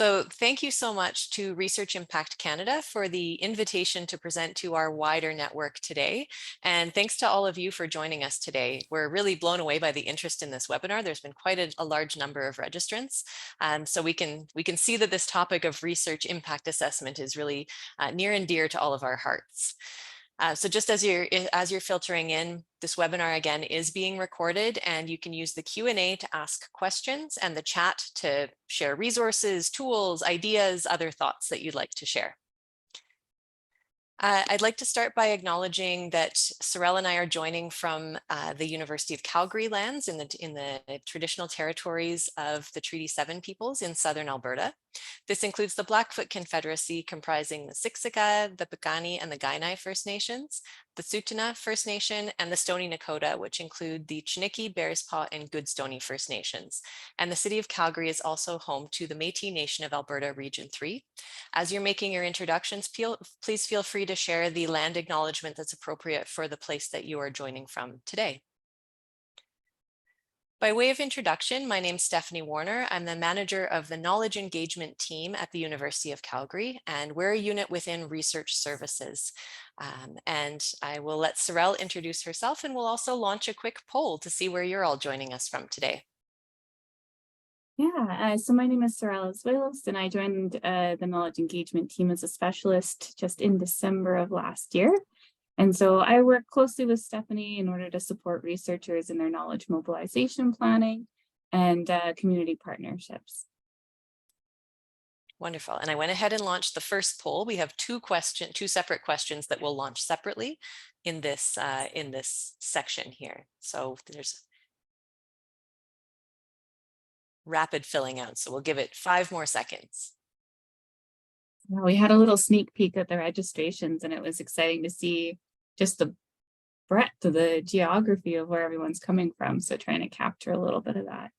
So thank you so much to Research Impact Canada for the invitation to present to our wider network today. And thanks to all of you for joining us today. We're really blown away by the interest in this webinar. There's been quite a large number of registrants. So we can see that this topic of research impact assessment is really near and dear to all of our hearts. So just as you're filtering in, this webinar again is being recorded, and you can use the Q&A to ask questions and the chat to share resources, tools, ideas, other thoughts that you'd like to share. I'd like to start by acknowledging that Sarelle and I are joining from the University of Calgary lands in the traditional territories of the Treaty 7 peoples in southern Alberta. This includes the Blackfoot Confederacy, comprising the Siksika, the Piikani, and the Kainai First Nations, the Tsuut'ina First Nation, and the Stoney Nakoda, which include the Chiniki, Bearspaw, and Goodstoney First Nations. And the city of Calgary is also home to the Métis Nation of Alberta Region 3. As you're making your introductions, please feel free to share the land acknowledgement that's appropriate for the place that you are joining from today. By way of introduction, my name's Stephanie Warner. I'm the manager of the Knowledge Engagement team at the University of Calgary, and we're a unit within Research Services. And I will let Sarelle introduce herself, and we'll also launch a quick poll to see where you're all joining us from today. Yeah, so my name is Sarelle Azuelos, and I joined the Knowledge Engagement team as a specialist just in December of last year. And so I work closely with Stephanie in order to support researchers in their knowledge mobilization planning and community partnerships. Wonderful. And I went ahead and launched the first poll. We have two separate questions that we'll launch separately in this section here. So there's rapid filling out. So we'll give it 5 more seconds. Well, we had a little sneak peek at the registrations, and it was exciting to see just the breadth of the geography of where everyone's coming from. So trying to capture a little bit of that.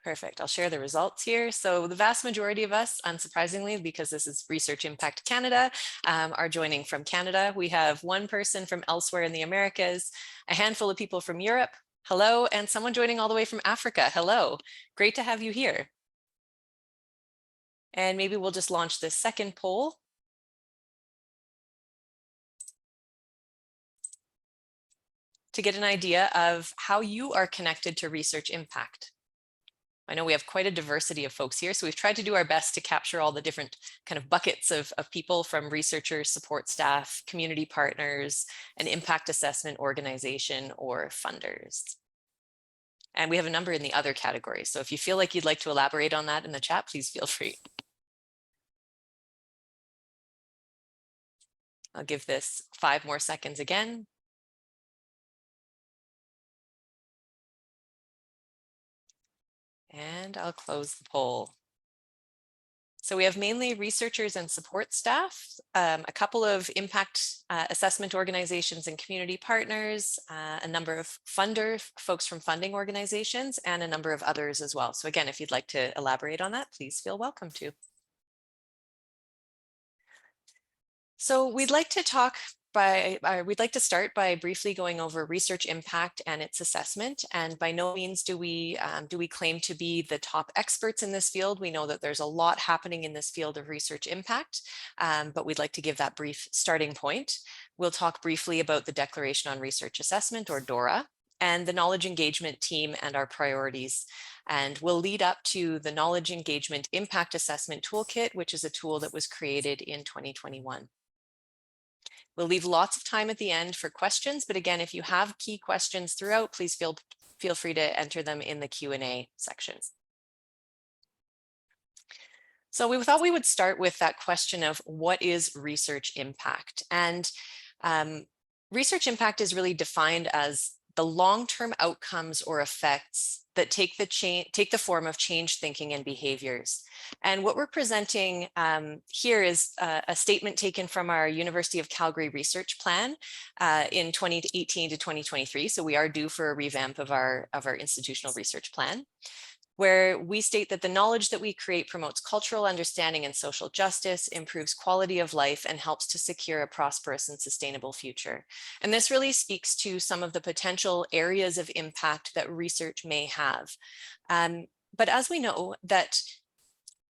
Perfect. I'll share the results here. So the vast majority of us, unsurprisingly, because this is Research Impact Canada, are joining from Canada. We have one person from elsewhere in the Americas, a handful of people from Europe, hello, and someone joining all the way from Africa, hello. Great to have you here. And maybe we'll just launch this second poll. To get an idea of how you are connected to research impact. I know we have quite a diversity of folks here, so we've tried to do our best to capture all the different kind of buckets of people, from researchers, support staff, community partners, an impact assessment organization, or funders. And we have a number in the other categories. So if you feel like you'd like to elaborate on that in the chat, please feel free. I'll give this 5 more seconds again. And I'll close the poll. So we have mainly researchers and support staff, a couple of impact assessment organizations and community partners, a number of folks from funding organizations, and a number of others as well. So again, if you'd like to elaborate on that, please feel welcome to. So we'd like to start by briefly going over research impact and its assessment. And by no means do we claim to be the top experts in this field. We know that there's a lot happening in this field of research impact, but we'd like to give that brief starting point. We'll talk briefly about the Declaration on Research Assessment, or Dora, and the Knowledge Engagement team and our priorities. And we'll lead up to the Knowledge Engagement Impact Assessment Toolkit, which is a tool that was created in 2021. We'll leave lots of time at the end for questions, but again, if you have key questions throughout, please feel free to enter them in the Q&A section. So we thought we would start with that question of what is research impact? And research impact is really defined as the long-term outcomes or effects that take the form of change thinking and behaviors. And what we're presenting here is a statement taken from our University of Calgary research plan in 2018 to 2023. So we are due for a revamp of our institutional research plan, where we state that the knowledge that we create promotes cultural understanding and social justice, improves quality of life, and helps to secure a prosperous and sustainable future. And this really speaks to some of the potential areas of impact that research may have. But as we know that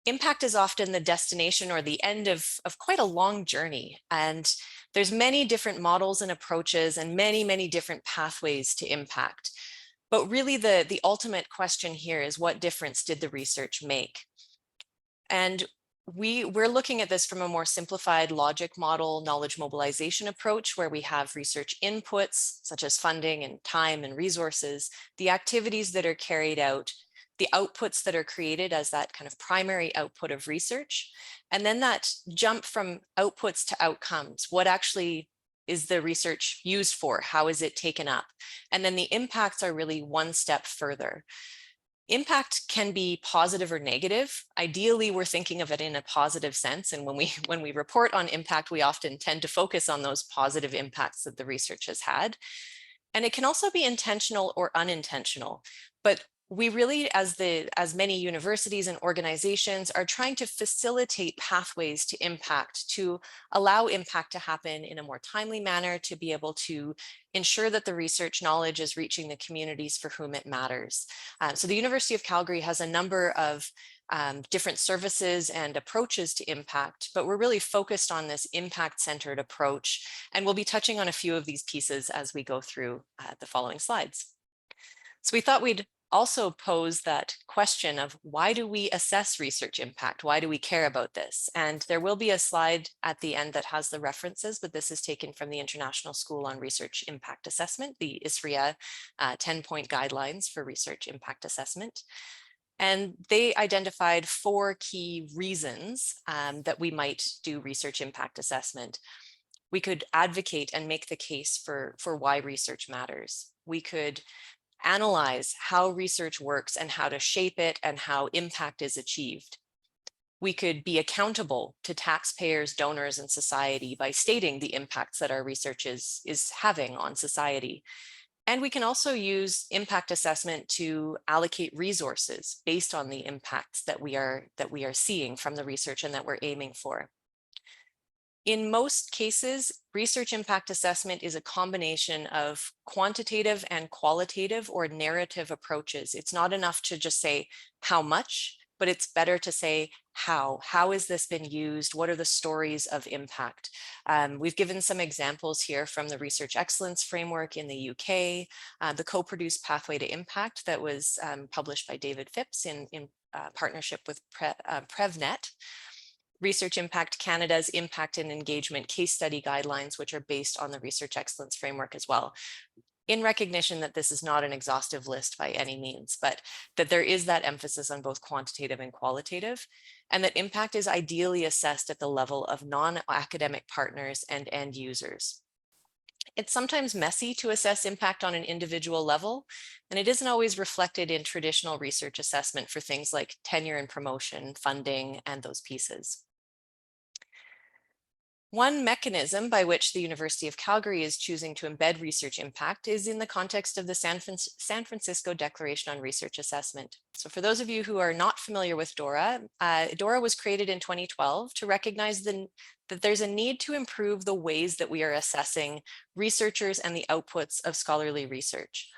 impact is often the destination or the end of quite a long journey. And there's many different models and approaches and many different pathways to impact. But really the ultimate question here is, what difference did the research make? And we're looking at this from a more simplified logic model knowledge mobilization approach, where we have research inputs such as funding and time and resources, the activities that are carried out, the outputs that are created as that kind of primary output of research, and then that jump from outputs to outcomes. What actually is the research used for? How is it taken up? And then the impacts are really one step further. Impact can be positive or negative. Ideally, we're thinking of it in a positive sense. And when we report on impact, we often tend to focus on those positive impacts that the research has had. And it can also be intentional or unintentional. But we really, as many universities and organizations, are trying to facilitate pathways to impact, to allow impact to happen in a more timely manner, to be able to ensure that the research knowledge is reaching the communities for whom it matters. So the University of Calgary has a number of different services and approaches to impact, but we're really focused on this impact-centered approach, and we'll be touching on a few of these pieces as we go through the following slides. So we thought we'd also pose that question of, why do we assess research impact? Why do we care about this? And there will be a slide at the end that has the references, but this is taken from the International School on Research Impact Assessment, the ISRIA 10-point guidelines for research impact assessment. And they identified 4 key reasons that we might do research impact assessment. We could advocate and make the case for why research matters. We could analyze how research works and how to shape it and how impact is achieved. We could be accountable to taxpayers, donors, and society by stating the impacts that our research is having on society. And we can also use impact assessment to allocate resources based on the impacts that we are seeing from the research and that we're aiming for. In most cases, research impact assessment is a combination of quantitative and qualitative or narrative approaches. It's not enough to just say how much, but it's better to say how. How has this been used? What are the stories of impact? We've given some examples here from the Research Excellence Framework in the UK, the co-produced Pathway to Impact that was published by David Phipps in partnership with PrevNet. Research Impact Canada's Impact and Engagement Case Study Guidelines, which are based on the Research Excellence Framework as well. In recognition that this is not an exhaustive list by any means, but that there is that emphasis on both quantitative and qualitative, and that impact is ideally assessed at the level of non-academic partners and end users. It's sometimes messy to assess impact on an individual level, and it isn't always reflected in traditional research assessment for things like tenure and promotion, funding, and those pieces. One mechanism by which the University of Calgary is choosing to embed research impact is in the context of the San Francisco Declaration on Research Assessment. So for those of you who are not familiar with Dora, Dora was created in 2012 to recognize that there's a need to improve the ways that we are assessing researchers and the outputs of scholarly research.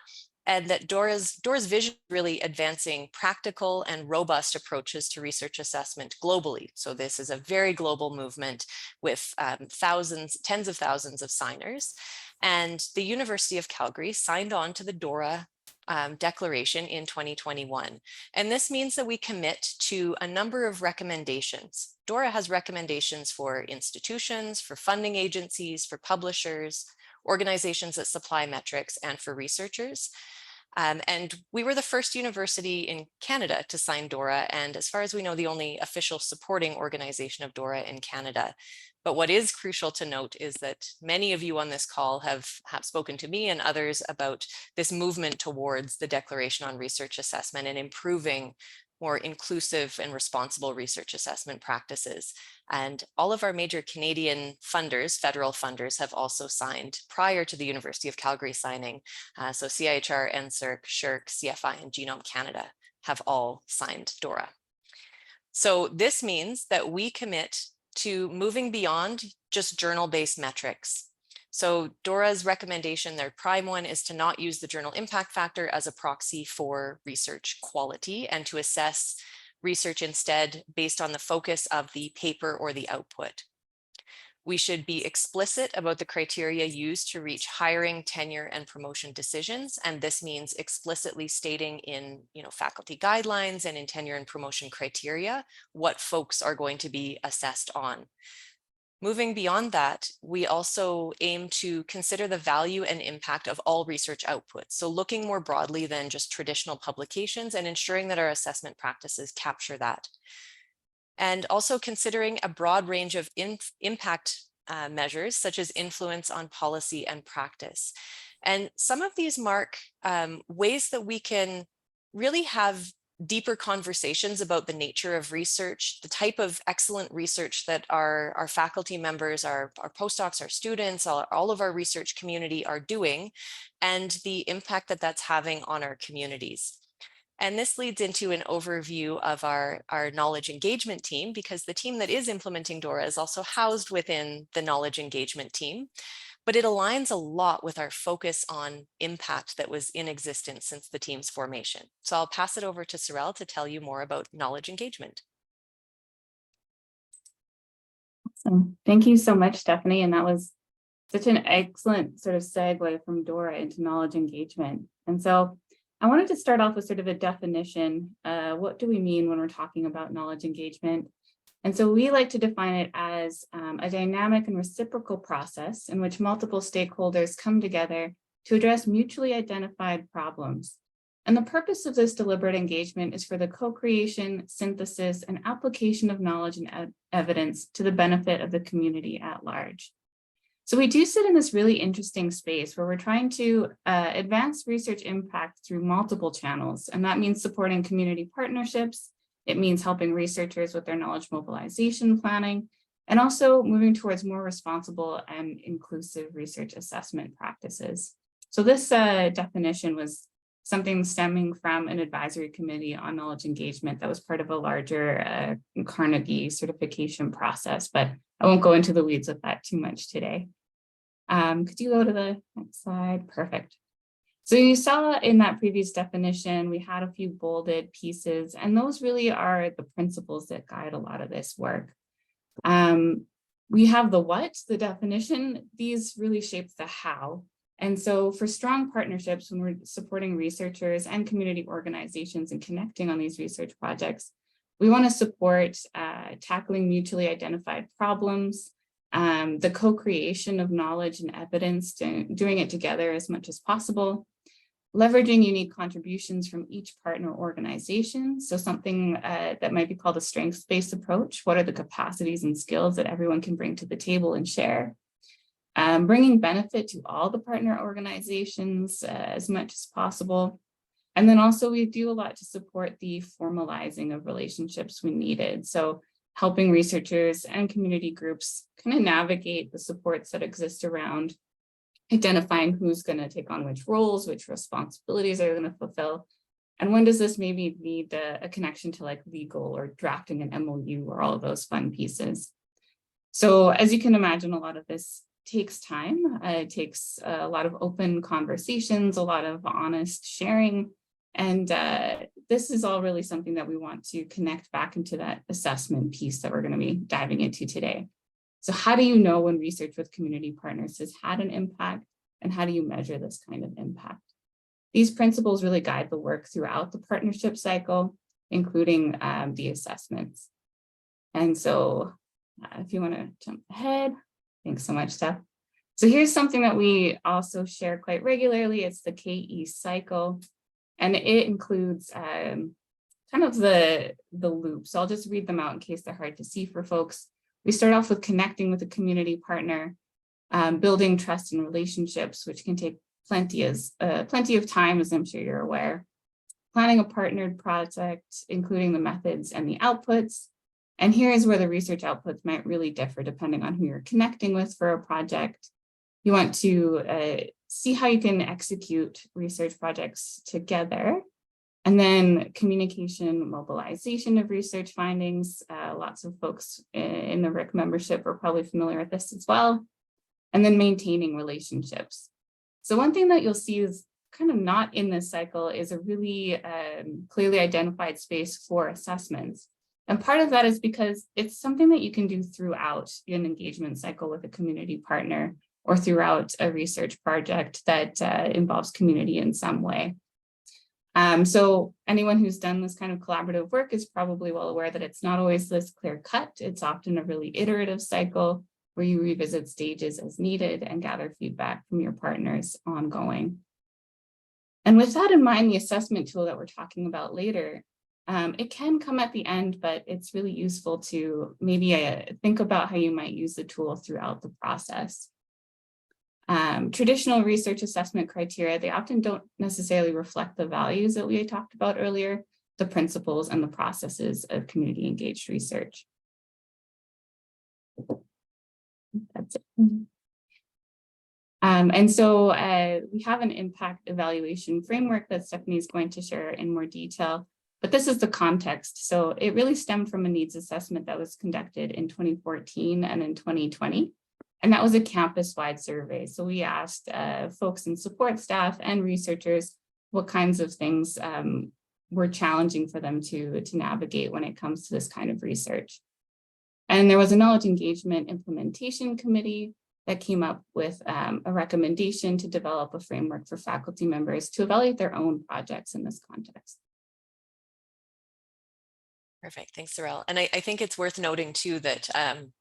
And that Dora's vision is really advancing practical and robust approaches to research assessment globally. So this is a very global movement with tens of thousands of signers. And the University of Calgary signed on to the Dora declaration in 2021. And this means that we commit to a number of recommendations. Dora has recommendations for institutions, for funding agencies, for publishers, organizations that supply metrics, and for researchers. And we were the first university in Canada to sign Dora, and as far as we know, the only official supporting organization of Dora in Canada. But what is crucial to note is that many of you on this call have spoken to me and others about this movement towards the Declaration on Research Assessment and improving more inclusive and responsible research assessment practices. And all of our major Canadian funders, federal funders, have also signed prior to the University of Calgary signing. So CIHR, NSERC, SSHRC, CFI, and Genome Canada have all signed Dora. So this means that we commit to moving beyond just journal-based metrics. So Dora's recommendation, their prime one, is to not use the journal impact factor as a proxy for research quality and to assess research instead based on the focus of the paper or the output. We should be explicit about the criteria used to reach hiring, tenure, and promotion decisions. And this means explicitly stating in faculty guidelines and in tenure and promotion criteria what folks are going to be assessed on. Moving beyond that, we also aim to consider the value and impact of all research outputs. So looking more broadly than just traditional publications and ensuring that our assessment practices capture that. And also considering a broad range of impact measures, such as influence on policy and practice. And some of these mark ways that we can really have deeper conversations about the nature of research, the type of excellent research that our faculty members, our postdocs, our students, all of our research community are doing, and the impact that that's having on our communities. And this leads into an overview of our knowledge engagement team, because the team that is implementing Dora is also housed within the knowledge engagement team, but it aligns a lot with our focus on impact that was in existence since the team's formation. So I'll pass it over to Sarelle to tell you more about knowledge engagement. Awesome. Thank you so much, Stephanie. And that was such an excellent sort of segue from Dora into knowledge engagement. And so I wanted to start off with sort of a definition. What do we mean when we're talking about knowledge engagement? And so we like to define it as a dynamic and reciprocal process in which multiple stakeholders come together to address mutually identified problems. And the purpose of this deliberate engagement is for the co-creation, synthesis, and application of knowledge and evidence to the benefit of the community at large. So we do sit in this really interesting space where we're trying to advance research impact through multiple channels. And that means supporting community partnerships. It means helping researchers with their knowledge mobilization planning, and also moving towards more responsible and inclusive research assessment practices. So this definition was something stemming from an advisory committee on knowledge engagement that was part of a larger Carnegie certification process, but I won't go into the weeds with that too much today. Could you go to the next slide? Perfect. So you saw in that previous definition, we had a few bolded pieces, and those really are the principles that guide a lot of this work. We have the what, the definition, these really shape the how. And so for strong partnerships, when we're supporting researchers and community organizations and connecting on these research projects, we want to support tackling mutually identified problems, the co-creation of knowledge and evidence, doing it together as much as possible, leveraging unique contributions from each partner organization. So something that might be called a strengths-based approach. What are the capacities and skills that everyone can bring to the table and share? Bringing benefit to all the partner organizations as much as possible. And then also we do a lot to support the formalizing of relationships when needed. So helping researchers and community groups kind of navigate the supports that exist around identifying who's going to take on which roles, which responsibilities are going to fulfill. And when does this maybe need a connection to like legal or drafting an MOU or all of those fun pieces. So as you can imagine, a lot of this takes time. It takes a lot of open conversations, a lot of honest sharing. And this is all really something that we want to connect back into that assessment piece that we're going to be diving into today. So how do you know when research with community partners has had an impact, and how do you measure this kind of impact? These principles really guide the work throughout the partnership cycle, including the assessments. And so if you want to jump ahead, thanks so much, Steph. So here's something that we also share quite regularly. It's the KE cycle, and it includes kind of the loop. So I'll just read them out in case they're hard to see for folks. We start off with connecting with a community partner, building trust and relationships, which can take plenty of time, as I'm sure you're aware. Planning a partnered project, including the methods and the outputs. And here is where the research outputs might really differ depending on who you're connecting with for a project. You want to see how you can execute research projects together. And then communication, mobilization of research findings. Lots of folks in the RIC membership are probably familiar with this as well. and then maintaining relationships. So one thing that you'll see is kind of not in this cycle is a really clearly identified space for assessments. And part of that is because it's something that you can do throughout an engagement cycle with a community partner or throughout a research project that involves community in some way. So anyone who's done this kind of collaborative work is probably well aware that it's not always this clear cut. It's often a really iterative cycle where you revisit stages as needed and gather feedback from your partners ongoing. And with that in mind, the assessment tool that we're talking about later, it can come at the end, but it's really useful to maybe think about how you might use the tool throughout the process. Traditional research assessment criteria, they often don't necessarily reflect the values that we had talked about earlier, the principles and the processes of community engaged research. That's it. And so we have an impact evaluation framework that Stephanie is going to share in more detail, but this is the context. So it really stemmed from a needs assessment that was conducted in 2014 and in 2020. And that was a campus-wide survey. So we asked folks in support staff and researchers what kinds of things were challenging for them to navigate when it comes to this kind of research. And there was a knowledge engagement implementation committee that came up with a recommendation to develop a framework for faculty members to evaluate their own projects in this context. Perfect. Thanks, Sarelle. And I think it's worth noting too that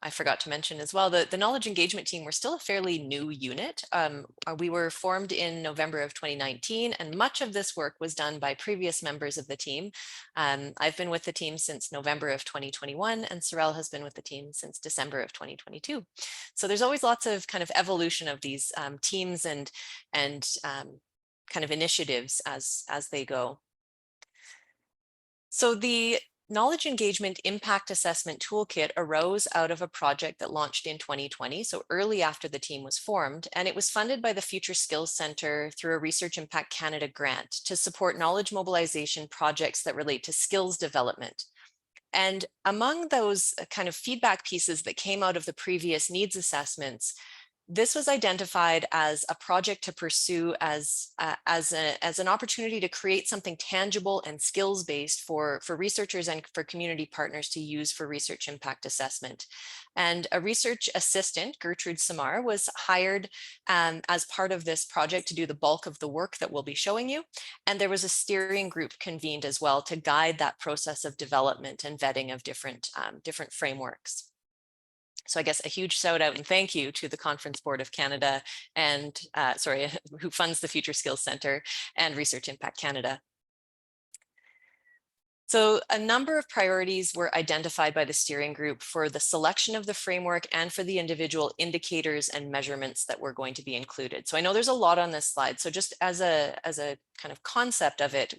I forgot to mention as well that the knowledge engagement team, we're still a fairly new unit. We were formed in November of 2019, and much of this work was done by previous members of the team. I've been with the team since November of 2021, and Sarelle has been with the team since December of 2022. So there's always lots of kind of evolution of these teams and kind of initiatives as they go. So the Knowledge Engagement Impact Assessment Toolkit arose out of a project that launched in 2020, so early after the team was formed, and it was funded by the Future Skills Centre through a Research Impact Canada grant to support knowledge mobilization projects that relate to skills development. And among those kind of feedback pieces that came out of the previous needs assessments, this was identified as a project to pursue as an opportunity to create something tangible and skills-based for researchers and for community partners to use for research impact assessment. And a research assistant, Gertrude Samar, was hired as part of this project to do the bulk of the work that we'll be showing you. And there was a steering group convened as well to guide that process of development and vetting of different frameworks. So I guess a huge shout out and thank you to the Conference Board of Canada and who funds the Future Skills Centre and Research Impact Canada. So a number of priorities were identified by the steering group for the selection of the framework and for the individual indicators and measurements that were going to be included. So I know there's a lot on this slide. So just as a kind of concept of it,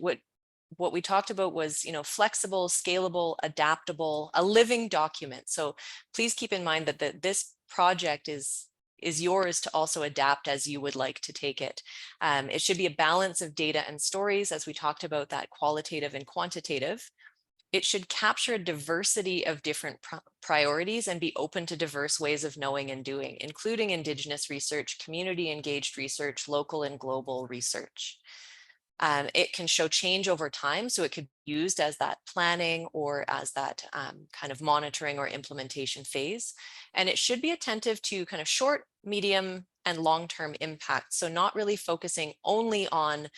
what we talked about was, flexible, scalable, adaptable, a living document. So please keep in mind that this project is yours to also adapt as you would like to take it. It should be a balance of data and stories, as we talked about, that qualitative and quantitative. It should capture a diversity of different priorities and be open to diverse ways of knowing and doing, including Indigenous research, community engaged research, local and global research. It can show change over time, so it could be used as that planning or as that kind of monitoring or implementation phase. And it should be attentive to kind of short, medium, and long-term impact. So not really focusing only on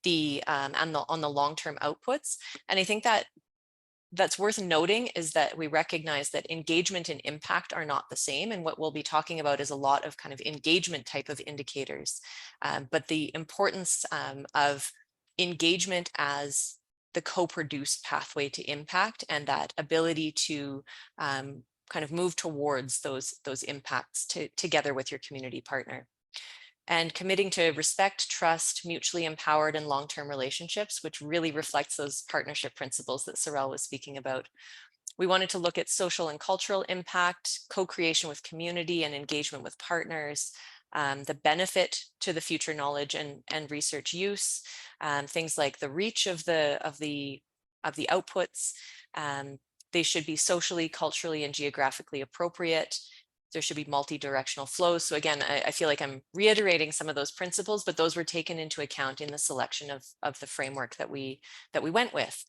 the long-term outputs. And I think that's worth noting is that we recognize that engagement and impact are not the same. And what we'll be talking about is a lot of kind of engagement type of indicators. But the importance of engagement as the co-produced pathway to impact and that ability to kind of move towards those impacts together with your community partner. And committing to respect, trust, mutually empowered and long-term relationships, which really reflects those partnership principles that Sarelle was speaking about. We wanted to look at social and cultural impact, co-creation with community and engagement with partners, the benefit to the future knowledge and research use, things like the reach of the outputs. They should be socially, culturally, and geographically appropriate. there should be multi-directional flows. So again, I feel like I'm reiterating some of those principles, but those were taken into account in the selection of the framework that we went with.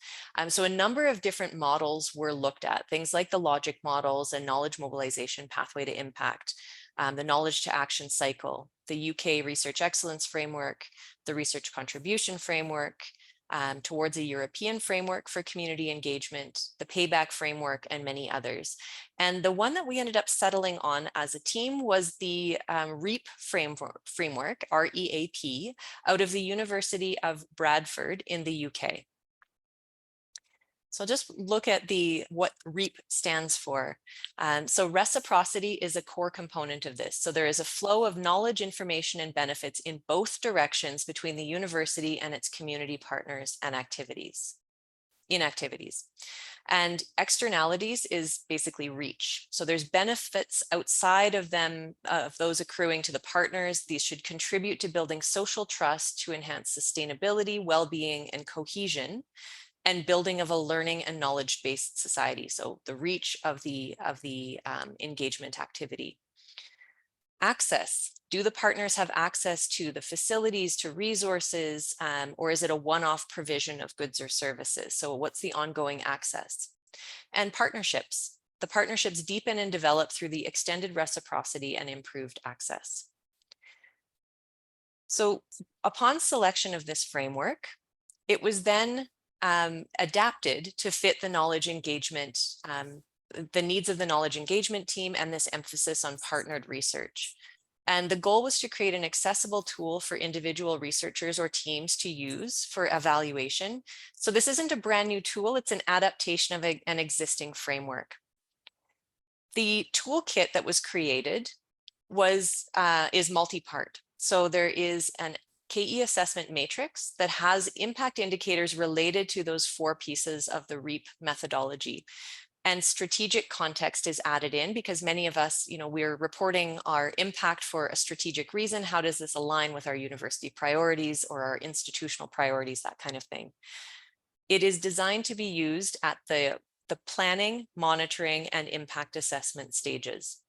So a number of different models were looked at, things like the logic models and knowledge mobilization pathway to impact, the knowledge to action cycle, the UK research excellence framework, the research contribution framework, towards a European framework for community engagement, the payback framework, and many others. And the one that we ended up settling on as a team was the REAP framework, REAP, out of the University of Bradford in the UK. So I'll just look at what REAP stands for. So reciprocity is a core component of this. So there is a flow of knowledge, information, and benefits in both directions between the university and its community partners and activities. And externalities is basically reach. So there's benefits outside of them, of those accruing to the partners. These should contribute to building social trust to enhance sustainability, well-being, and cohesion, and building of a learning and knowledge-based society. So the reach of the engagement activity. Access. Do the partners have access to the facilities, to resources, or is it a one-off provision of goods or services? So what's the ongoing access? And partnerships. The partnerships deepen and develop through the extended reciprocity and improved access. So upon selection of this framework, it was then adapted to fit the knowledge engagement, the needs of the knowledge engagement team, and this emphasis on partnered research. And the goal was to create an accessible tool for individual researchers or teams to use for evaluation. So this isn't a brand new tool, it's an adaptation of an existing framework. The toolkit that was created is multi-part. So there is an KE assessment matrix that has impact indicators related to those 4 pieces of the REAP methodology. And strategic context is added in because many of us, we're reporting our impact for a strategic reason. How does this align with our university priorities or our institutional priorities, that kind of thing. It is designed to be used at the planning, monitoring, and impact assessment stages.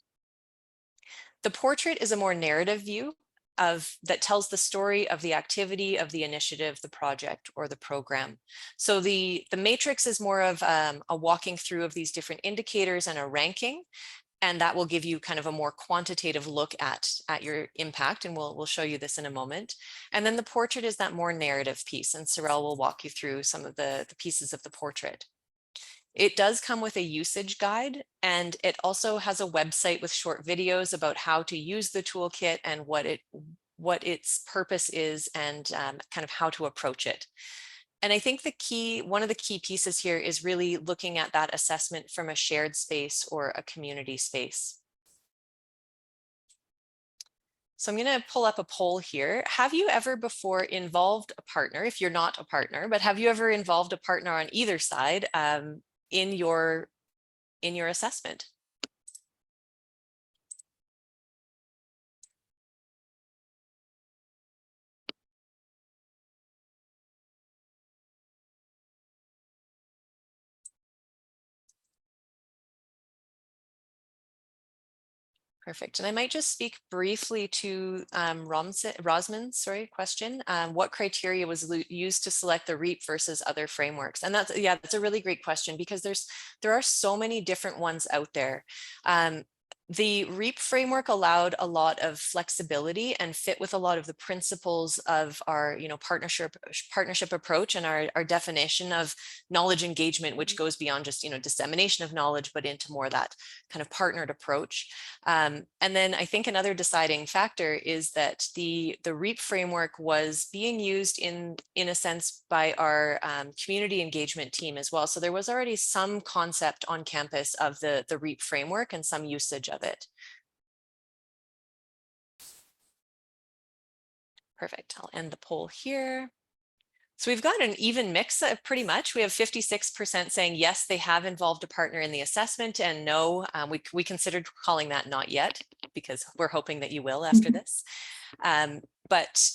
The portrait is a more narrative view that tells the story of the activity, of the initiative, the project, or the program. So the matrix is more of a walking through of these different indicators and a ranking, and that will give you kind of a more quantitative look at your impact, and we'll show you this in a moment. And then the portrait is that more narrative piece, and Sarelle will walk you through some of the pieces of the portrait. It does come with a usage guide, and it also has a website with short videos about how to use the toolkit and what its purpose is, and kind of how to approach it. And I think one of the key pieces here is really looking at that assessment from a shared space or a community space. So I'm going to pull up a poll here. Have you ever before involved a partner, if you're not a partner, but have you ever involved a partner on either side in your assessment? Perfect. And I might just speak briefly to Rosman's question. What criteria was used to select the REAP versus other frameworks? And that's a really great question because there are so many different ones out there. The REAP framework allowed a lot of flexibility and fit with a lot of the principles of our partnership approach and our definition of knowledge engagement, which goes beyond just dissemination of knowledge, but into more that kind of partnered approach. And then I think another deciding factor is that the REAP framework was being used in a sense by our community engagement team as well. So there was already some concept on campus of the REAP framework and some usage of it. Perfect. I'll end the poll here. So we've got an even mix pretty much. We have 56% saying yes, they have involved a partner in the assessment, and no, we considered calling that not yet because we're hoping that you will after this. But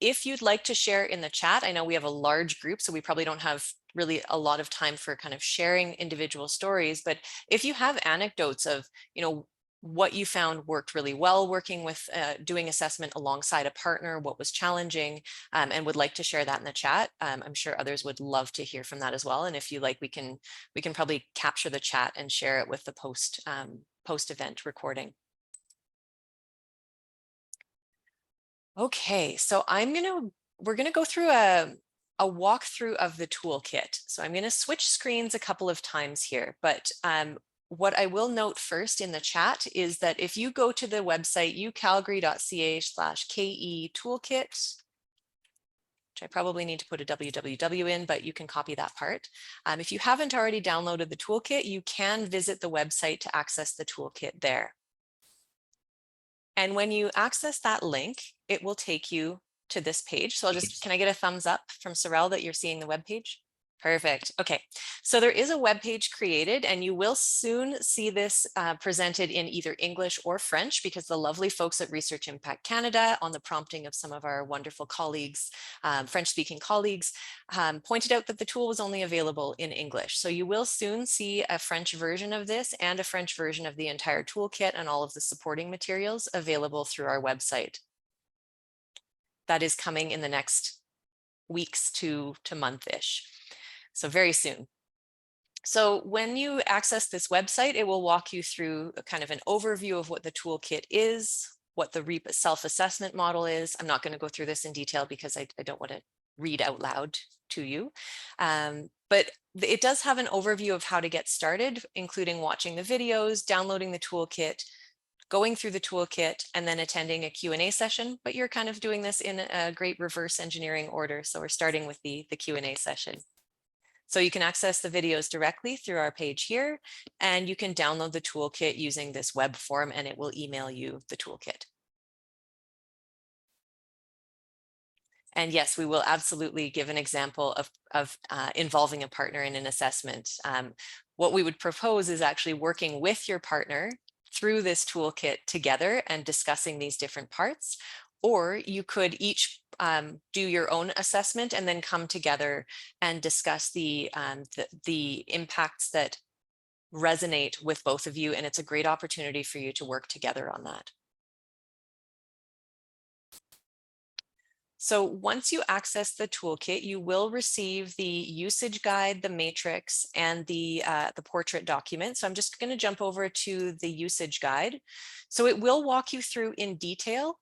if you'd like to share in the chat, I know we have a large group, so we probably don't have really a lot of time for kind of sharing individual stories, but if you have anecdotes of, what you found worked really well working with doing assessment alongside a partner, what was challenging, and would like to share that in the chat. I'm sure others would love to hear from that as well. And if you like, we can probably capture the chat and share it with the post event recording. Okay, so we're gonna go through a walkthrough of the toolkit. So I'm gonna switch screens a couple of times here, but what I will note first in the chat is that if you go to the website ucalgary.ca/KE toolkit, which I probably need to put a www in, but you can copy that part. If you haven't already downloaded the toolkit, you can visit the website to access the toolkit there. And when you access that link, it will take you to this page. So can I get a thumbs up from Sarelle that you're seeing the web page? Perfect. Okay, so there is a web page created, and you will soon see this presented in either English or French, because the lovely folks at Research Impact Canada, on the prompting of some of our wonderful colleagues, French-speaking colleagues, pointed out that the tool was only available in English. So you will soon see a French version of this and a French version of the entire toolkit and all of the supporting materials available through our website. That is coming in the next weeks to month-ish. So very soon. So when you access this website, it will walk you through a kind of an overview of what the toolkit is, what the REAP self-assessment model is. I'm not going to go through this in detail because I don't want to read out loud to you. But it does have an overview of how to get started, including watching the videos, downloading the toolkit, going through the toolkit, and then attending a Q&A session. But you're kind of doing this in a great reverse engineering order. So we're starting with the Q&A session. So you can access the videos directly through our page here, and you can download the toolkit using this web form, and it will email you the toolkit. And yes, we will absolutely give an example of involving a partner in an assessment. What we would propose is actually working with your partner through this toolkit together and discussing these different parts. Or you could each do your own assessment and then come together and discuss the impacts that resonate with both of you. And it's a great opportunity for you to work together on that. So once you access the toolkit, you will receive the usage guide, the matrix, and the portrait document. So I'm just going to jump over to the usage guide. So it will walk you through in detail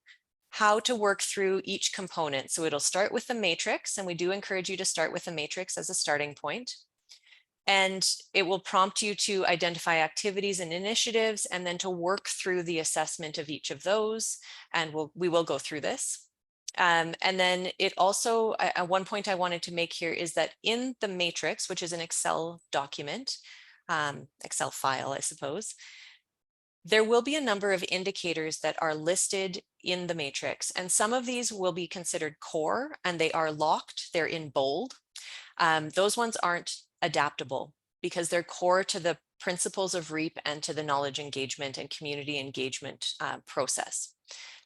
how to work through each component. So it'll start with the matrix, and we do encourage you to start with the matrix as a starting point. And it will prompt you to identify activities and initiatives, and then to work through the assessment of each of those. And we will go through this. And then it also, one point I wanted to make here is that in the matrix, which is an Excel document, Excel file, I suppose, there will be a number of indicators that are listed in the matrix, and some of these will be considered core, and they are locked, they're in bold. Those ones aren't adaptable because they're core to the principles of REAP and to the knowledge engagement and community engagement process.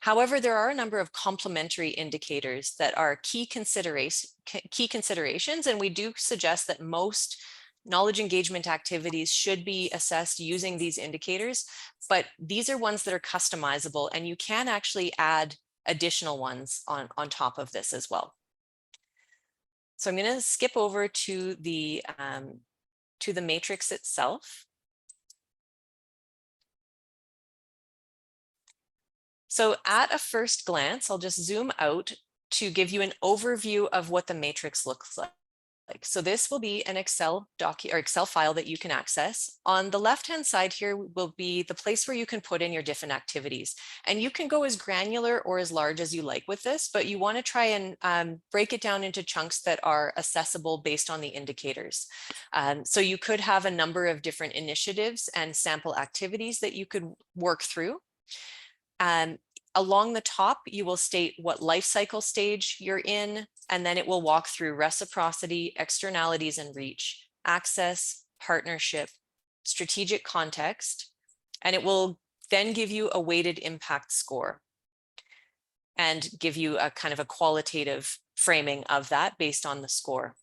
However, there are a number of complementary indicators that are key considerations, and we do suggest that most knowledge engagement activities should be assessed using these indicators, but these are ones that are customizable, and you can actually add additional ones on top of this as well. So I'm going to skip over to the matrix itself. So at a first glance, I'll just zoom out to give you an overview of what the matrix looks like. So this will be an Excel file that you can access. On the left-hand side here will be the place where you can put in your different activities. And you can go as granular or as large as you like with this, but you want to try and break it down into chunks that are accessible based on the indicators. So you could have a number of different initiatives and sample activities that you could work through. Along the top, you will state what life cycle stage you're in, and then it will walk through reciprocity, externalities and reach, access, partnership, strategic context, and it will then give you a weighted impact score and give you a kind of a qualitative framing of that based on the score.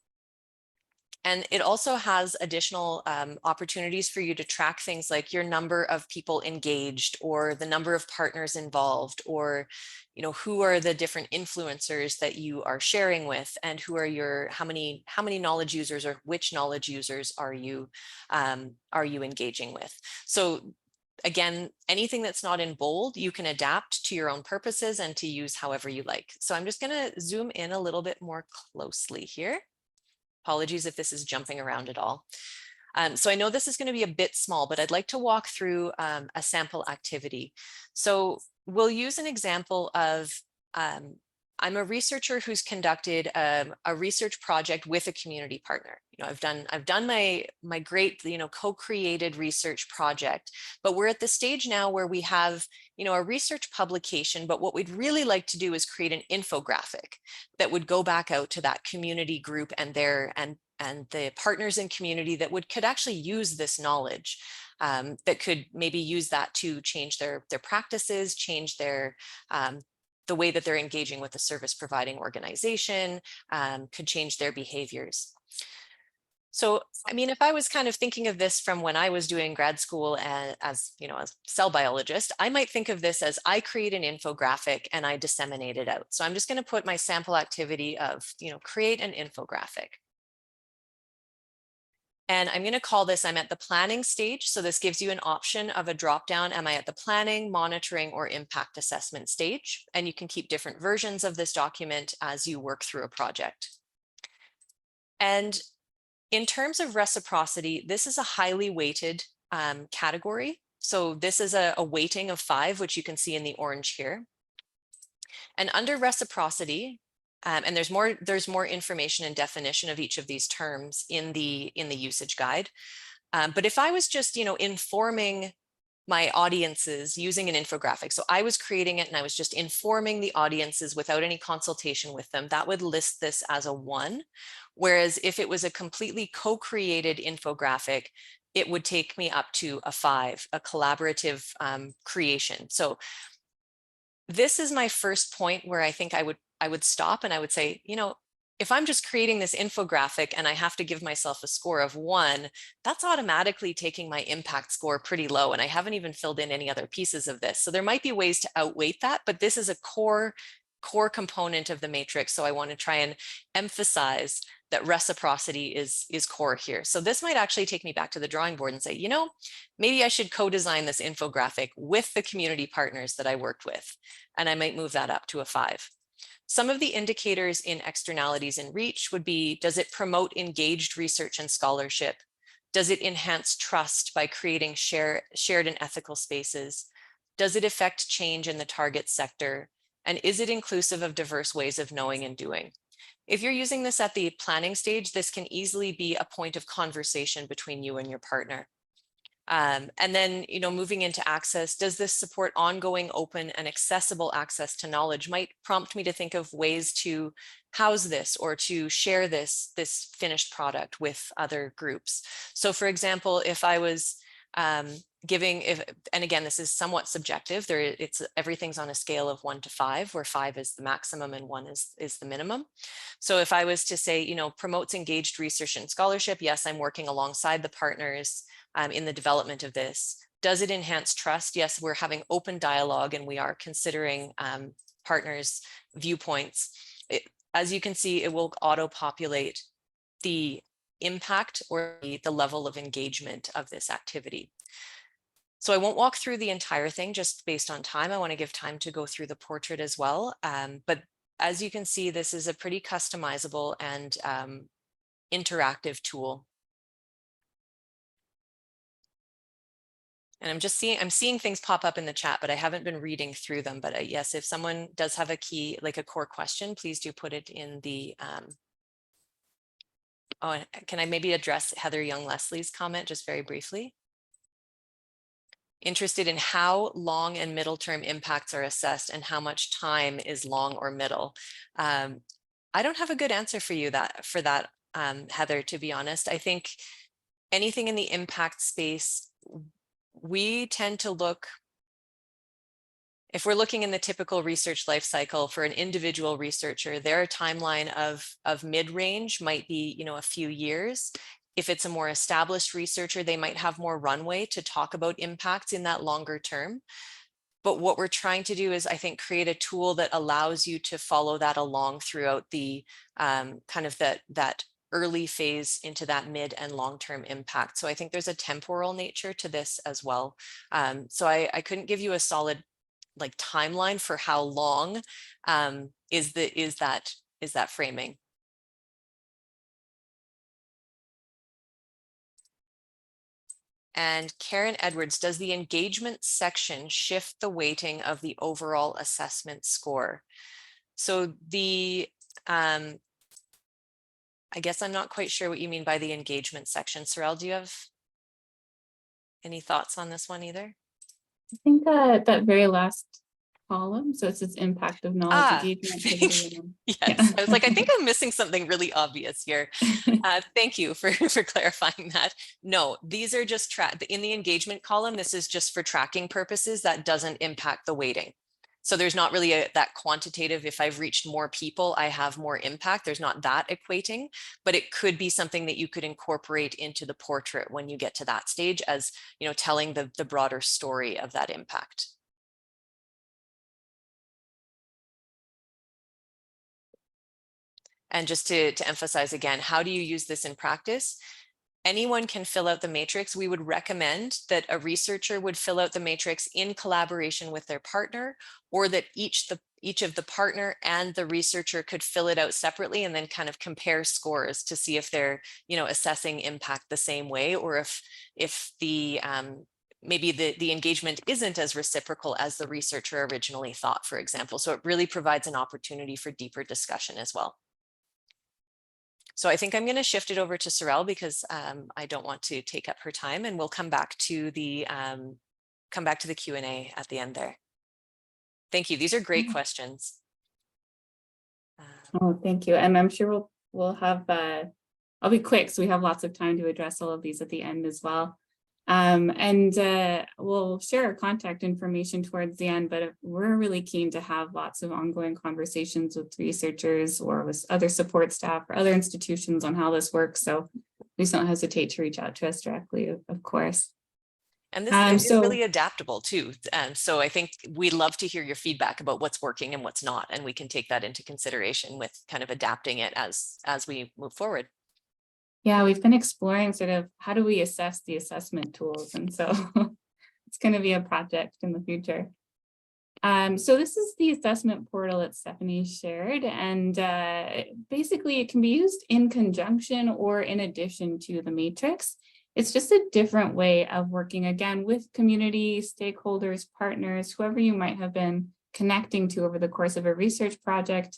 And it also has additional opportunities for you to track things like your number of people engaged, or the number of partners involved, or who are the different influencers that you are sharing with, and who are your how many knowledge users, or which knowledge users are you engaging with. So again, anything that's not in bold, you can adapt to your own purposes and to use however you like. So I'm just going to zoom in a little bit more closely here. Apologies if this is jumping around at all. So I know this is going to be a bit small, but I'd like to walk through a sample activity. So we'll use an example of, I'm a researcher who's conducted a research project with a community partner. I've done my great, co-created research project, but we're at the stage now where we have, a research publication, but what we'd really like to do is create an infographic that would go back out to that community group and the partners in community that could actually use this knowledge, that could maybe use that to change their practices, change the way that they're engaging with the service providing organization, could change their behaviors. So, I mean, if I was kind of thinking of this from when I was doing grad school as a cell biologist, I might think of this as I create an infographic and I disseminate it out. So I'm just going to put my sample activity of, create an infographic. And I'm going to call this, I'm at the planning stage. So this gives you an option of a dropdown. Am I at the planning, monitoring, or impact assessment stage? And you can keep different versions of this document as you work through a project. And in terms of reciprocity, this is a highly weighted category. So this is a weighting of 5, which you can see in the orange here. And under reciprocity, and there's more information and definition of each of these terms in the usage guide. But if I was just, informing my audiences using an infographic, so I was creating it and I was just informing the audiences without any consultation with them, that would list this as a 1. Whereas if it was a completely co-created infographic, it would take me up to a 5, a collaborative creation. So this is my first point where I think I would stop and I would say, if I'm just creating this infographic and I have to give myself a score of 1, that's automatically taking my impact score pretty low. And I haven't even filled in any other pieces of this. So there might be ways to outweight that, but this is a core component of the matrix. So I want to try and emphasize that reciprocity is core here. So this might actually take me back to the drawing board and say, maybe I should co-design this infographic with the community partners that I worked with. And I might move that up to a 5. Some of the indicators in externalities and reach would be, does it promote engaged research and scholarship? Does it enhance trust by creating shared and ethical spaces? Does it affect change in the target sector? And is it inclusive of diverse ways of knowing and doing? If you're using this at the planning stage, this can easily be a point of conversation between you and your partner. And then, moving into access, does this support ongoing, open, and accessible access to knowledge? Might prompt me to think of ways to house this or to share this finished product with other groups. So for example, if I was giving, and again, this is somewhat subjective, everything's on a scale of 1 to 5, where 5 is the maximum and 1 is the minimum. So if I was to say, promotes engaged research and scholarship, yes, I'm working alongside the partners in the development of this. Does it enhance trust? Yes, we're having open dialogue and we are considering partners' viewpoints. As you can see, it will auto-populate the impact or the level of engagement of this activity. So I won't walk through the entire thing just based on time. I want to give time to go through the portrait as well. But as you can see, this is a pretty customizable and interactive tool. And I'm seeing things pop up in the chat, but I haven't been reading through them. But yes, if someone does have a key, like a core question, please do put it in the, oh, can I maybe address Heather Young-Leslie's comment just very briefly? Interested in how long and middle term impacts are assessed and how much time is long or middle. I don't have a good answer for you for that, Heather, to be honest. I think anything in the impact space, we tend to look, if we're looking in the typical research life cycle for an individual researcher, their timeline of mid-range might be, a few years. If it's a more established researcher, they might have more runway to talk about impacts in that longer term. But what we're trying to do is, I think, create a tool that allows you to follow that along throughout the kind of that early phase into that mid and long-term impact. So I think there's a temporal nature to this as well. So I couldn't give you a solid timeline for how long is that framing. And Karen Edwards, does the engagement section shift the weighting of the overall assessment score? So I guess I'm not quite sure what you mean by the engagement section. Sarelle, do you have any thoughts on this one either? I think that very last column, so it says impact of knowledge engagement. Yes, I was like, I think I'm missing something really obvious here. Thank you for clarifying that. No, these are just in the engagement column. This is just for tracking purposes. That doesn't impact the weighting. So there's not really that quantitative, if I've reached more people, I have more impact. There's not that equating, but it could be something that you could incorporate into the portrait when you get to that stage as, telling the broader story of that impact. And just to emphasize again, how do you use this in practice? Anyone can fill out the matrix. We would recommend that a researcher would fill out the matrix in collaboration with their partner, or that each of the partner and the researcher could fill it out separately and then kind of compare scores to see if they're, assessing impact the same way, or if the maybe the engagement isn't as reciprocal as the researcher originally thought, for example. So it really provides an opportunity for deeper discussion as well. So I think I'm going to shift it over to Sarelle because I don't want to take up her time, and we'll come back to the Q&A at the end there. Thank you. These are great questions. Oh, thank you. And I'm sure we'll have, I'll be quick, so we have lots of time to address all of these at the end as well. We'll share our contact information towards the end, but we're really keen to have lots of ongoing conversations with researchers or with other support staff or other institutions on how this works. So please don't hesitate to reach out to us directly, of course. And this is really adaptable too. So I think we'd love to hear your feedback about what's working and what's not, and we can take that into consideration with kind of adapting it as we move forward. Yeah, we've been exploring sort of how do we assess the assessment tools. And so it's going to be a project in the future. So this is the assessment portal that Stephanie shared. And basically it can be used in conjunction or in addition to the matrix. It's just a different way of working, again, with community, stakeholders, partners, whoever you might have been connecting to over the course of a research project,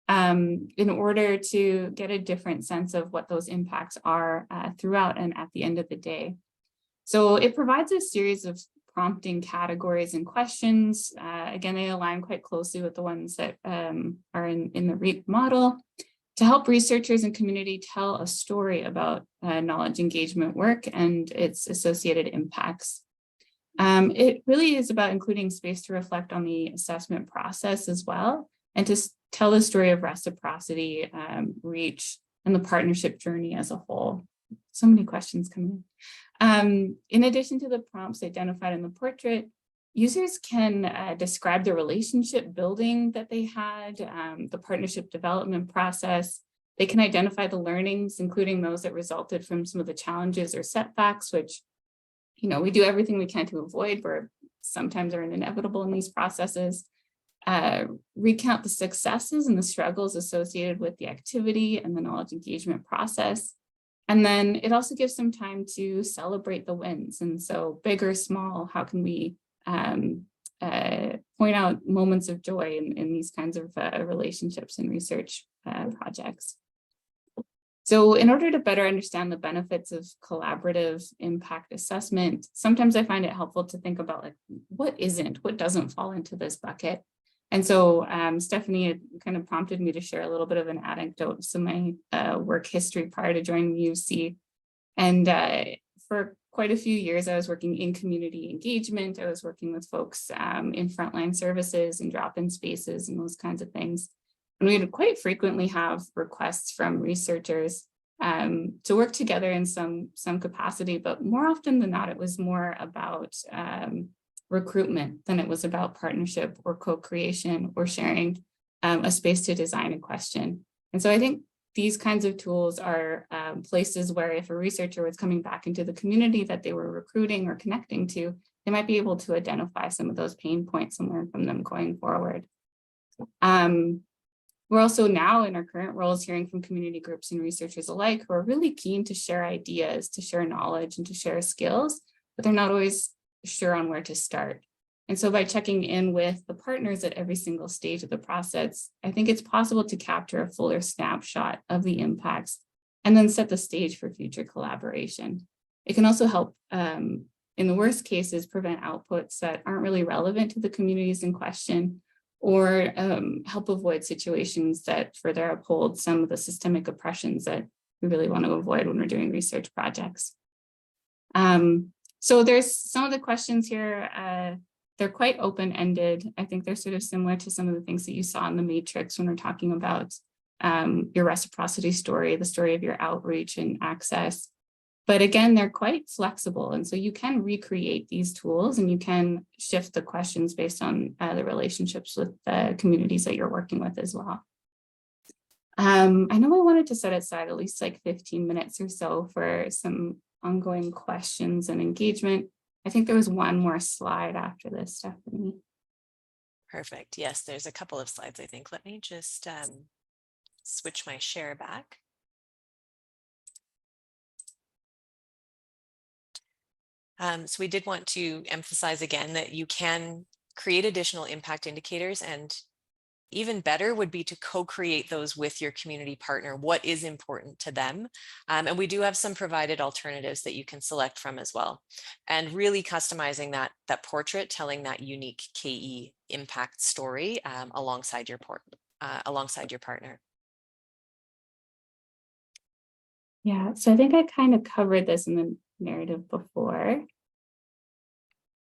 in order to get a different sense of what those impacts are throughout and at the end of the day. So it provides a series of prompting categories and questions. Again, they align quite closely with the ones that are in the REAP model to help researchers and community tell a story about knowledge engagement work and its associated impacts. It really is about including space to reflect on the assessment process as well, and to tell the story of reciprocity, reach, and the partnership journey as a whole. So many questions coming in. In addition to the prompts identified in the portrait, users can describe the relationship building that they had, the partnership development process. They can identify the learnings, including those that resulted from some of the challenges or setbacks, which, we do everything we can to avoid, but sometimes are inevitable in these processes. Recount the successes and the struggles associated with the activity and the knowledge engagement process. And then it also gives some time to celebrate the wins. And so big or small, how can we point out moments of joy in these kinds of relationships and research projects. So in order to better understand the benefits of collaborative impact assessment, sometimes I find it helpful to think about what doesn't fall into this bucket. And so Stephanie had kind of prompted me to share a little bit of an anecdote of some of my work history prior to joining the UC. And for quite a few years, I was working in community engagement. I was working with folks in frontline services and drop-in spaces and those kinds of things. And we would quite frequently have requests from researchers to work together in some capacity, but more often than not, it was more about recruitment than it was about partnership or co-creation or sharing a space to design a question. And so I think these kinds of tools are places where if a researcher was coming back into the community that they were recruiting or connecting to, they might be able to identify some of those pain points and learn from them going forward. We're also now in our current roles hearing from community groups and researchers alike who are really keen to share ideas, to share knowledge, and to share skills, but they're not always sure on where to start. And so by checking in with the partners at every single stage of the process, I think it's possible to capture a fuller snapshot of the impacts and then set the stage for future collaboration. It can also help, in the worst cases, prevent outputs that aren't really relevant to the communities in question, or help avoid situations that further uphold some of the systemic oppressions that we really want to avoid when we're doing research projects. So there's some of the questions here. They're quite open-ended. I think they're sort of similar to some of the things that you saw in the matrix when we're talking about your reciprocity story, the story of your outreach and access. But again, they're quite flexible. And so you can recreate these tools and you can shift the questions based on the relationships with the communities that you're working with as well. I know I wanted to set aside at least like 15 minutes or so for some ongoing questions and engagement. I think there was one more slide after this, Stephanie. Perfect. Yes, there's a couple of slides, I think. Let me just switch my share back. So we did want to emphasize again that you can create additional impact indicators, and even better would be to co-create those with your community partner. What is important to them? And we do have some provided alternatives that you can select from as well. And really customizing that portrait, telling that unique KE impact story alongside your partner. Yeah, so I think I kind of covered this in the narrative before.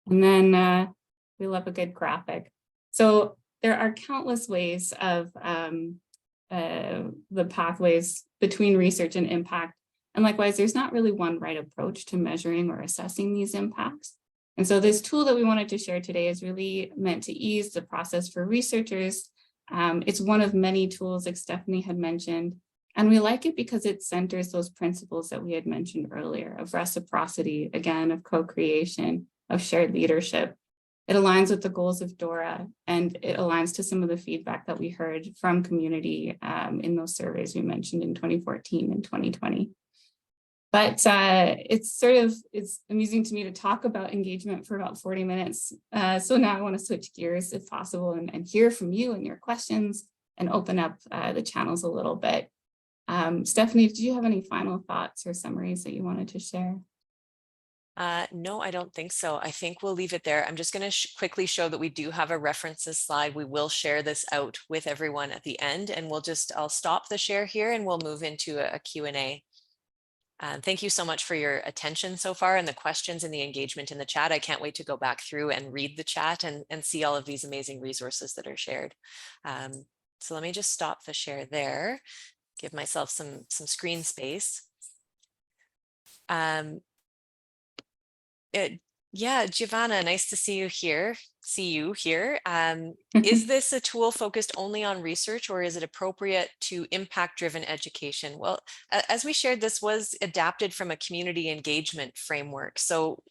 And then we love a good graphic. So there are countless ways of the pathways between research and impact. And likewise, there's not really one right approach to measuring or assessing these impacts. And so this tool that we wanted to share today is really meant to ease the process for researchers. It's one of many tools, like Stephanie had mentioned. And we like it because it centers those principles that we had mentioned earlier of reciprocity, again, of co-creation, of shared leadership. It aligns with the goals of Dora, and it aligns to some of the feedback that we heard from community in those surveys we mentioned in 2014 and 2020. But it's amusing to me to talk about engagement for about 40 minutes. So now I want to switch gears if possible and hear from you and your questions and open up the channels a little bit. Stephanie, did you have any final thoughts or summaries that you wanted to share? No, I don't think so. I think we'll leave it there. I'm just going to quickly show that we do have a references slide. We will share this out with everyone at the end, and I'll stop the share here and we'll move into a Q&A. Thank you so much for your attention so far and the questions and the engagement in the chat. I can't wait to go back through and read the chat and see all of these amazing resources that are shared. So let me just stop the share there, give myself some screen space. Yeah, Giovanna, nice to see you here. Is this a tool focused only on research, or is it appropriate to impact-driven education? Well, as we shared, this was adapted from a community engagement framework. So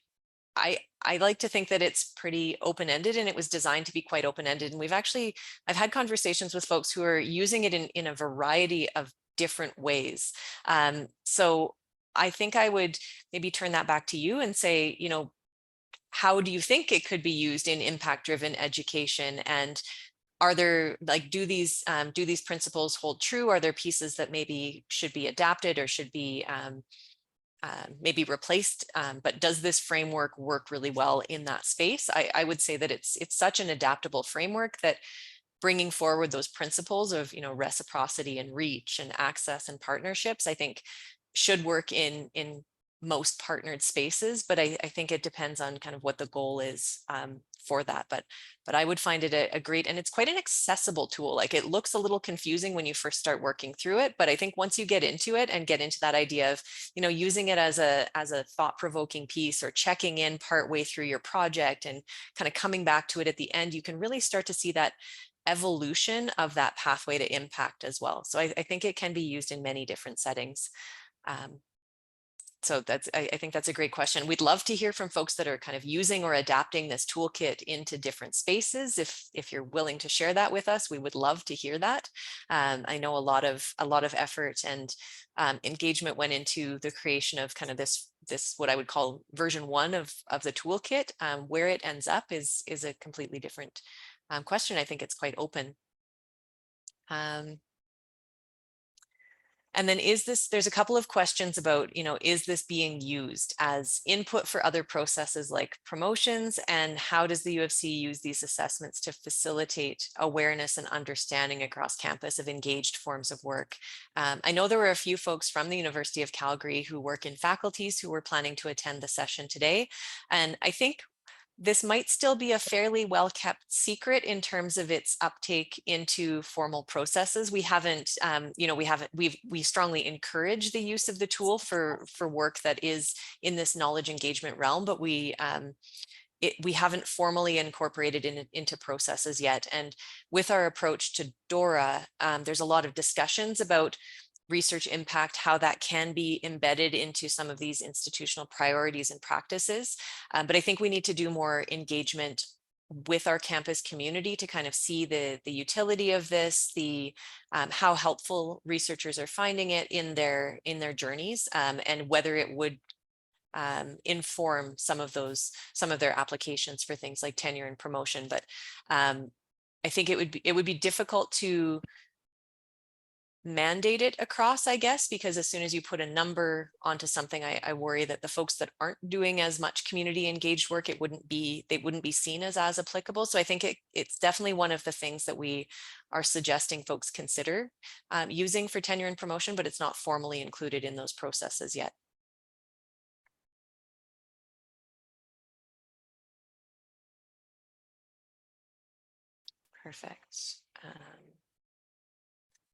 I like to think that it's pretty open-ended, and it was designed to be quite open-ended. And I've had conversations with folks who are using it in a variety of different ways. So I think I would maybe turn that back to you and say, how do you think it could be used in impact-driven education? And are there, do these principles hold true? Are there pieces that maybe should be adapted or should be maybe replaced? But does this framework work really well in that space? I would say that it's such an adaptable framework that bringing forward those principles of reciprocity and reach and access and partnerships, I think should work in most partnered spaces, but I think it depends on kind of what the goal is for that. But I would find it a great, and it's quite an accessible tool. Like it looks a little confusing when you first start working through it, but I think once you get into it and get into that idea of, you know, using it as a thought-provoking piece or checking in partway through your project and kind of coming back to it at the end, you can really start to see that evolution of that pathway to impact as well. So I think it can be used in many different settings. So I think that's a great question. We'd love to hear from folks that are kind of using or adapting this toolkit into different spaces. If you're willing to share that with us, we would love to hear that. I know a lot of effort and engagement went into the creation of kind of this what I would call version 1 of the toolkit. Where it ends up is a completely different question. I think it's quite open. And then there's a couple of questions about, you know, is this being used as input for other processes like promotions, and how does the U of C use these assessments to facilitate awareness and understanding across campus of engaged forms of work? I know there were a few folks from the University of Calgary who work in faculties who were planning to attend the session today. And I think this might still be a fairly well kept secret in terms of its uptake into formal processes. We haven't, you know, we strongly encourage the use of the tool for work that is in this knowledge engagement realm, but we haven't formally incorporated into processes yet. And with our approach to Dora, there's a lot of discussions about research impact, how that can be embedded into some of these institutional priorities and practices. But I think we need to do more engagement with our campus community to kind of see the utility of this, the how helpful researchers are finding it in their journeys, and whether it would inform some of their applications for things like tenure and promotion. But I think it would be difficult to mandate it across, I guess, because as soon as you put a number onto something, I worry that the folks that aren't doing as much community engaged work, they wouldn't be seen as applicable. So I think it's definitely one of the things that we are suggesting folks consider using for tenure and promotion, but it's not formally included in those processes yet. Perfect.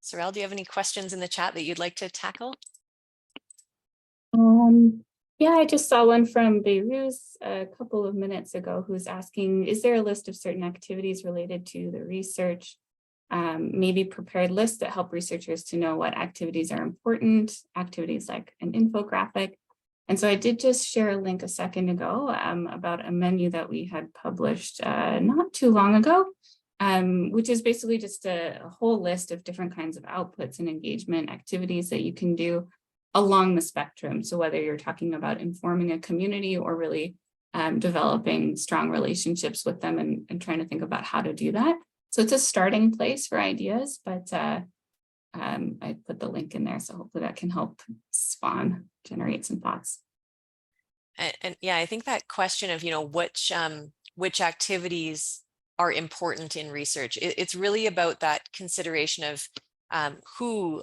Sarelle, do you have any questions in the chat that you'd like to tackle? Yeah, I just saw one from Beirut a couple of minutes ago who's asking, is there a list of certain activities related to the research? Maybe prepared lists that help researchers to know what activities are important, activities like an infographic. And so I did just share a link a second ago about a menu that we had published not too long ago, which is basically just a whole list of different kinds of outputs and engagement activities that you can do along the spectrum. So whether you're talking about informing a community or really developing strong relationships with them and trying to think about how to do that. So it's a starting place for ideas, but I put the link in there. So hopefully that can help generate some thoughts. And yeah, I think that question of, you know, which activities are important in research, it's really about that consideration of who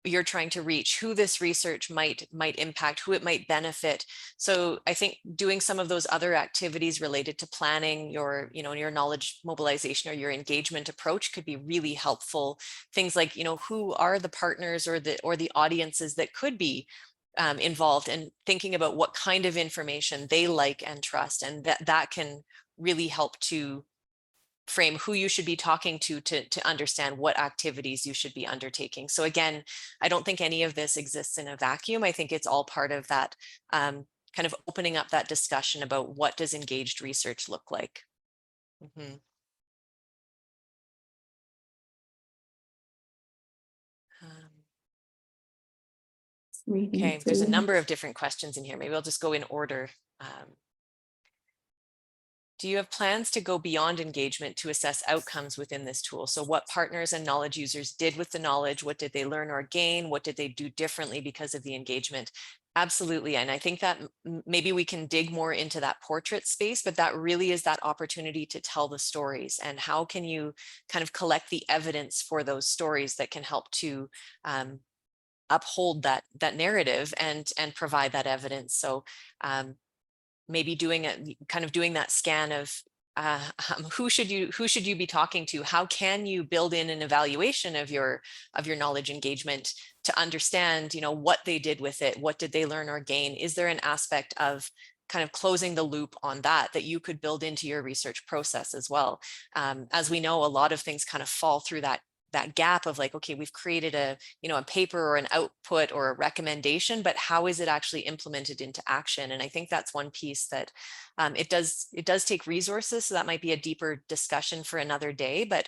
you're trying to reach, who this research might impact, who it might benefit. So I think doing some of those other activities related to planning your, you know, your knowledge mobilization or your engagement approach could be really helpful. Things like, you know, who are the partners or the audiences that could be involved, and thinking about what kind of information they like and trust, and that can really help to frame who you should be talking to understand what activities you should be undertaking. So again, I don't think any of this exists in a vacuum. I think it's all part of that kind of opening up that discussion about what does engaged research look like. Mm-hmm. Okay, there's a number of different questions in here. Maybe I'll just go in order. Do you have plans to go beyond engagement to assess outcomes within this tool? So what partners and knowledge users did with the knowledge, what did they learn or gain? What did they do differently because of the engagement? Absolutely. And I think that maybe we can dig more into that portrait space, but that really is that opportunity to tell the stories. And how can you kind of collect the evidence for those stories that can help to uphold that narrative and provide that evidence. So maybe doing that scan of who should you be talking to? How can you build in an evaluation of your knowledge engagement to understand, what they did with it? What did they learn or gain? Is there an aspect of kind of closing the loop on that you could build into your research process as well? As we know, a lot of things kind of fall through that gap of like, okay, we've created a paper or an output or a recommendation, but how is it actually implemented into action? And I think that's one piece that it does take resources. So that might be a deeper discussion for another day, but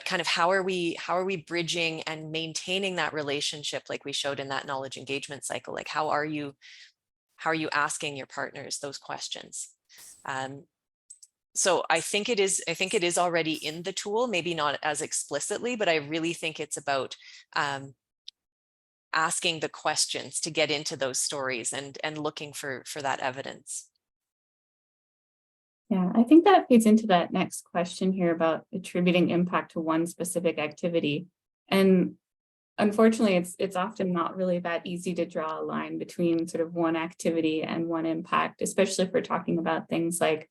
kind of how are we bridging and maintaining that relationship like we showed in that knowledge engagement cycle? Like how are you asking your partners those questions? So I think it is already in the tool, maybe not as explicitly, but I really think it's about asking the questions to get into those stories and looking for that evidence. Yeah, I think that feeds into that next question here about attributing impact to one specific activity. And unfortunately, it's often not really that easy to draw a line between sort of one activity and one impact, especially if we're talking about things like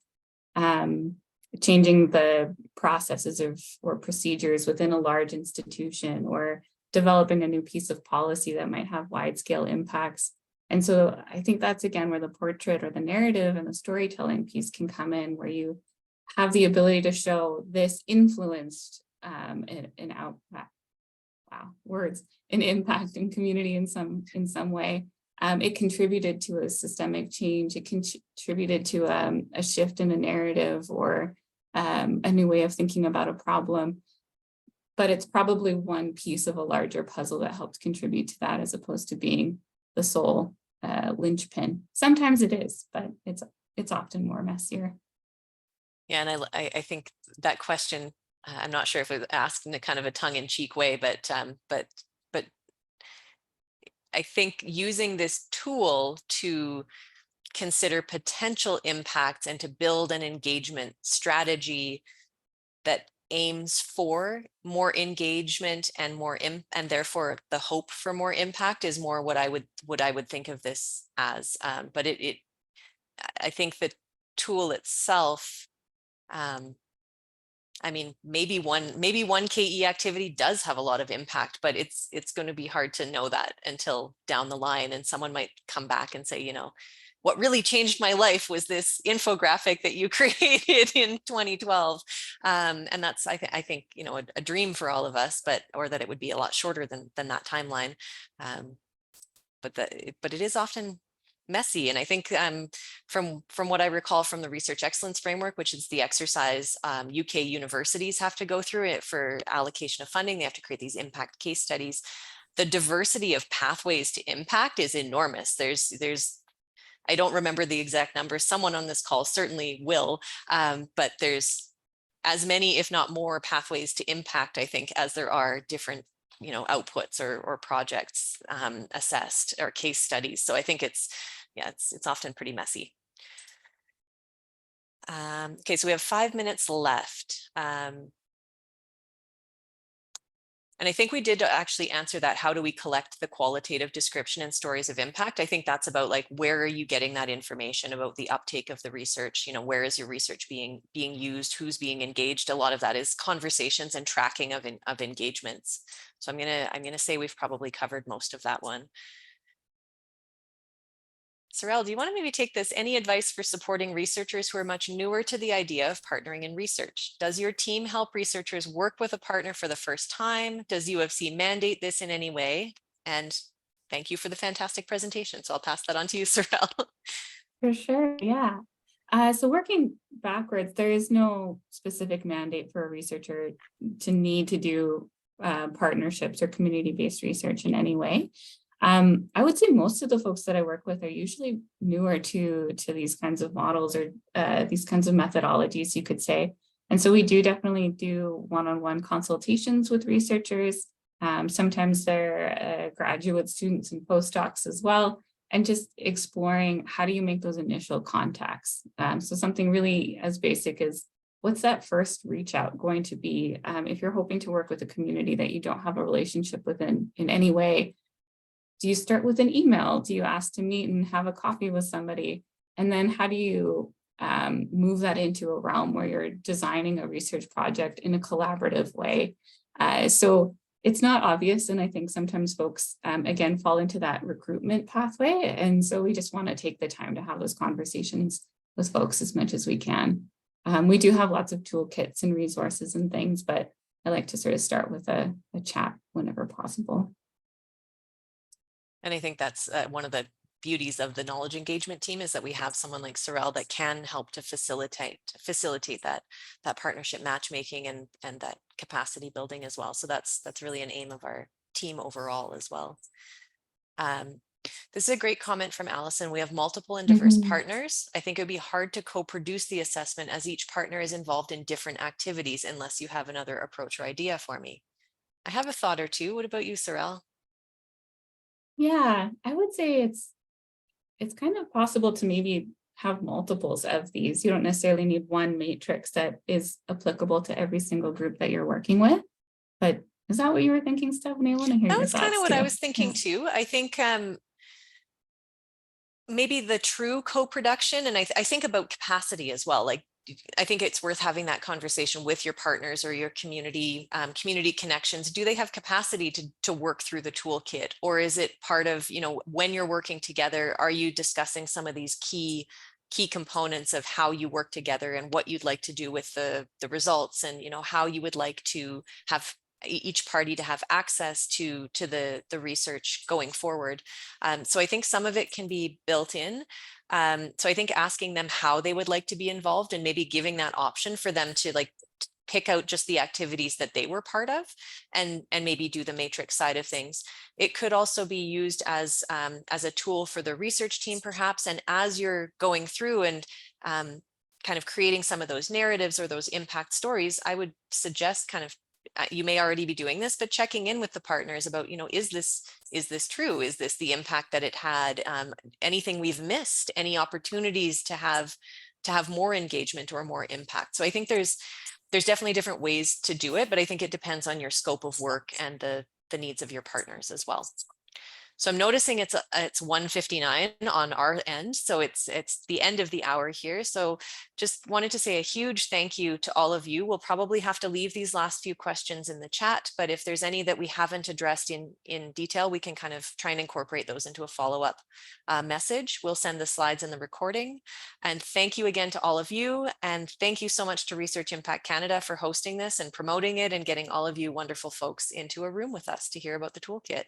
changing the processes or procedures within a large institution, or developing a new piece of policy that might have wide scale impacts. And so I think that's again where the portrait or the narrative and the storytelling piece can come in, where you have the ability to show this influenced an impact in community in some way. It contributed to a systemic change. It contributed to a shift in a narrative or a new way of thinking about a problem. But it's probably one piece of a larger puzzle that helped contribute to that, as opposed to being the sole linchpin. Sometimes it is, but it's often more messier. Yeah, and I think that question, I'm not sure if it was asked in a kind of a tongue-in-cheek way, but I think using this tool to consider potential impacts and to build an engagement strategy that aims for more engagement and and therefore the hope for more impact is more what I would think of this as. But I think the tool itself, I mean, maybe one KE activity does have a lot of impact, but it's going to be hard to know that until down the line, and someone might come back and say, what really changed my life was this infographic that you created in 2012. And that's, I think, a dream for all of us, or that it would be a lot shorter than that timeline. But it is often messy. And I think from what I recall from the Research Excellence Framework, which is the exercise UK universities have to go through it for allocation of funding, they have to create these impact case studies. The diversity of pathways to impact is enormous. There's I don't remember the exact numbers. Someone on this call certainly will, but there's as many, if not more, pathways to impact, I think, as there are different outputs or projects assessed or case studies. So I think it's often pretty messy. Okay, so we have 5 minutes left. And I think we did actually answer that. How do we collect the qualitative description and stories of impact? I think that's about like, where are you getting that information about the uptake of the research? Where is your research being used? Who's being engaged? A lot of that is conversations and tracking of engagements. So I'm gonna say we've probably covered most of that one. Sarelle, do you want to maybe take this? Any advice for supporting researchers who are much newer to the idea of partnering in research? Does your team help researchers work with a partner for the first time? Does UFC mandate this in any way? And thank you for the fantastic presentation. So I'll pass that on to you, Sarelle. For sure, yeah. So working backwards, there is no specific mandate for a researcher to need to do partnerships or community-based research in any way. I would say most of the folks that I work with are usually newer to these kinds of models or these kinds of methodologies, you could say. And so we do definitely do one-on-one consultations with researchers. Sometimes they're graduate students and postdocs as well, and just exploring how do you make those initial contacts. So something really as basic as, what's that first reach out going to be? If you're hoping to work with a community that you don't have a relationship with in any way, Do you start with an email? Do you ask to meet and have a coffee with somebody? And then how do you move that into a realm where you're designing a research project in a collaborative way? So it's not obvious. And I think sometimes folks, again, fall into that recruitment pathway. And so we just want to take the time to have those conversations with folks as much as we can. We do have lots of toolkits and resources and things, but I like to sort of start with a chat whenever possible. And I think that's one of the beauties of the knowledge engagement team is that we have someone like Sarelle that can help to facilitate that partnership matchmaking and that capacity building as well. So that's really an aim of our team overall as well. This is a great comment from Allison. We have multiple and diverse partners. I think it would be hard to co-produce the assessment as each partner is involved in different activities unless you have another approach or idea for me. I have a thought or two. What about you, Sarelle? Yeah, I would say it's kind of possible to maybe have multiples of these. You don't necessarily need one matrix that is applicable to every single group that you're working with. But is that what you were thinking, Stephanie? I want to hear That your was kind of thoughts what I too. was thinking too. I think maybe the true co-production, and I think about capacity as well. Like, I think it's worth having that conversation with your partners or your community connections. Do they have capacity to work through the toolkit, or is it part of, when you're working together, are you discussing some of these key components of how you work together and what you'd like to do with the results, and how you would like to have each party to have access to the research going forward. So I think some of it can be built in. So I think asking them how they would like to be involved and maybe giving that option for them to pick out just the activities that they were part of and maybe do the matrix side of things. It could also be used as a tool for the research team perhaps. And as you're going through and kind of creating some of those narratives or those impact stories, I would suggest you may already be doing this, but checking in with the partners about, is this true? Is this the impact that it had? Anything we've missed? Any opportunities to have more engagement or more impact? So I think there's definitely different ways to do it, but I think it depends on your scope of work and the needs of your partners as well. So I'm noticing it's 1:59 on our end. So it's the end of the hour here. So just wanted to say a huge thank you to all of you. We'll probably have to leave these last few questions in the chat, but if there's any that we haven't addressed in detail, we can kind of try and incorporate those into a follow-up message. We'll send the slides and the recording. And thank you again to all of you. And thank you so much to Research Impact Canada for hosting this and promoting it and getting all of you wonderful folks into a room with us to hear about the toolkit.